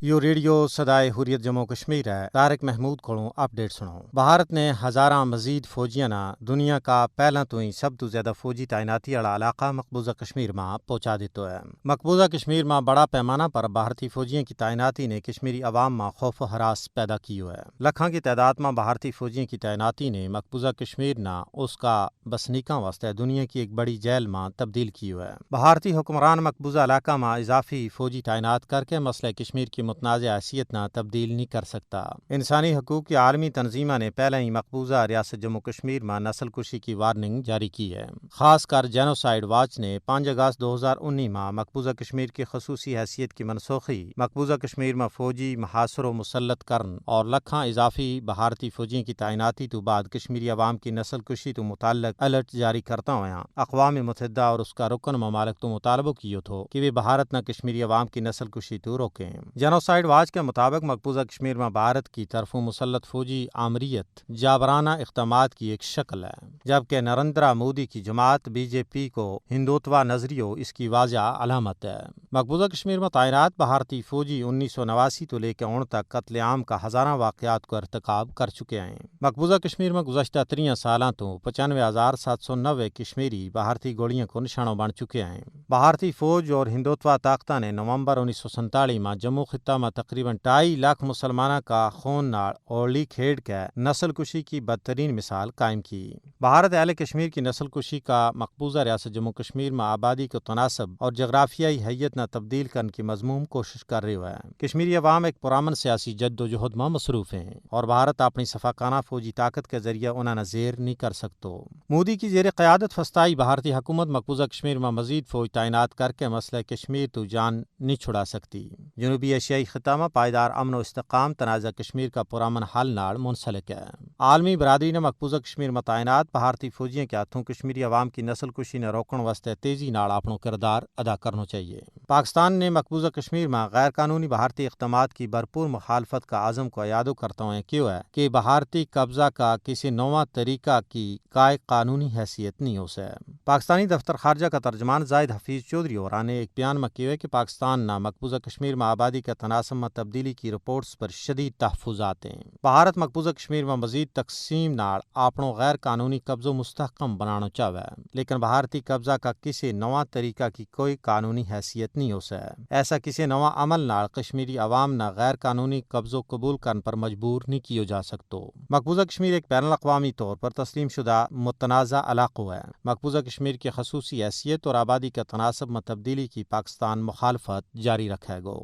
You radio صدائے حریت جموں کشمیر ہے۔ طارق محمود کو اپڈیٹ سنو۔ بھارت نے ہزاراں مزید فوجیاں دنیا کا پہلا تو ہی سب تو زیادہ فوجی تعیناتی والا علاقہ مقبوضہ کشمیر میں پہنچا دیتو ہے۔ مقبوضہ کشمیر میں بڑا پیمانہ پر بھارتی فوجیوں کی تعیناتی نے کشمیری عوام میں خوف و ہراس پیدا کیو ہے۔ لکھاں کی تعداد میں بھارتی فوجیوں کی تعیناتی نے مقبوضہ کشمیر نہ اس کا بسنیکاں واسطے دنیا کی ایک بڑی جیل میں تبدیل کیو ہے۔ بھارتی حکمران مقبوضہ علاقہ میں اضافی فوجی تعینات کر کے مسئلہ کشمیر کی متنازع حیثیت نہ تبدیل نہیں کر سکتا۔ انسانی حقوق کی عالمی تنظیموں نے پہلے ہی مقبوضہ ریاست جموں کشمیر میں نسل کشی کی وارننگ جاری کی ہے۔ خاص کر جینوسائیڈ واچ نے 5 اگست 2019 میں مقبوضہ کشمیر کی خصوصی حیثیت کی منسوخی، مقبوضہ کشمیر میں فوجی محاصر و مسلط کرن اور لکھاں اضافی بھارتی فوجیوں کی تعیناتی تو بعد کشمیری عوام کی نسل کشی تو متعلق الرٹ جاری کرتا ہوا اقوام متحدہ اور اس کا رکن ممالک تو مطالبہ کیو تھو کہ وہ بھارت نہ کشمیری عوام کی نسل کشی تو روکیں۔ جینوسائیڈ واچ کے مطابق مقبوضہ کشمیر میں بھارت کی طرفوں مسلط فوجی آمریت جابرانہ اقدامات کی ایک شکل ہے، جبکہ نریندر مودی کی جماعت BJP کو ہندوتوا نظریہ اس کی واضح علامت ہے۔ مقبوضہ کشمیر میں تعینات بھارتی فوجی 1989 تو لے کے اون تک قتل عام کا ہزاراں واقعات کو ارتکاب کر چکے ہیں۔ مقبوضہ کشمیر میں گزشتہ 30 سالاں تو 95,790 کشمیری بھارتی گولیوں کو نشانہ بن چکے ہیں۔ بھارتی فوج اور ہندوتوا طاقتوں نے نومبر 1947 میں جموں خطہ میں تقریباً 2.5 لاکھ مسلمانوں کا خون نال اولی کھیڑ کے نسل کشی کی بدترین مثال قائم کی۔ بھارت اہل کشمیر کی نسل کشی کا مقبوضہ ریاست جموں کشمیر میں آبادی کو تناسب اور جغرافیائی حیت نہ تبدیل کرنے کی مضموم کوشش کر رہے ہوئے ہیں۔ کشمیری عوام ایک پرامن سیاسی جد و جہد میں مصروف ہیں اور بھارت اپنی شفاقانہ فوجی طاقت کے ذریعے انہیں زیر نہیں کر سکتو۔ مودی کی زیر قیادت فسطائی بھارتی حکومت مقبوضہ کشمیر میں مزید فوج تعینات کر کے مسئلہ کشمیر تو جان نہیں چھڑا سکتی۔ جنوبی ایشیائی خطہ میں پائیدار امن و استحکام تنازع کشمیر کا پرامن حل نال منسلک ہے۔ عالمی برادری نے مقبوضہ کشمیر میں تعینات بھارتی فوجیوں کے ہاتھوں کشمیری عوام کی نسل کشی نے روکن واسطے تیزی نال اپنا کردار ادا کرنا چاہیے۔ پاکستان نے مقبوضہ کشمیر میں غیر قانونی بھارتی اقدامات کی بھرپور مخالفت کا عزم کو یادو کرتا ہوں کہ بھارتی قبضہ کا کسی نواں طریقہ کی قائد قانونی حیثیت نہیں ہو سکے۔ پاکستانی دفتر خارجہ کا ترجمان زاہد حفیظ چودھری اور نے ایک بیان میں کیا کہ پاکستان نہ مقبوضہ کشمیر میں آبادی کے تناسب میں تبدیلی کی رپورٹس پر شدید تحفظات ہیں۔ بھارت مقبوضہ کشمیر میں مزید تقسیم نال اپنوں غیر قانونی قبضوں مستحکم بنانا چاہے، لیکن بھارتی قبضہ کا کسی نواں طریقہ کی کوئی قانونی حیثیت نہیں ہو سکے۔ ایسا کسی نواں عمل نال کشمیری عوام نہ غیر قانونی قبضوں قبول کرنے پر مجبور نہیں کیا جا سکتا۔ مقبوضہ کشمیر ایک بین الاقوامی طور پر تسلیم شدہ متنازع علاقہ ہے۔ مقبوضہ کشمیر کی خصوصی حیثیت اور آبادی کے تناسب میں تبدیلی کی پاکستان مخالفت جاری رکھے گا۔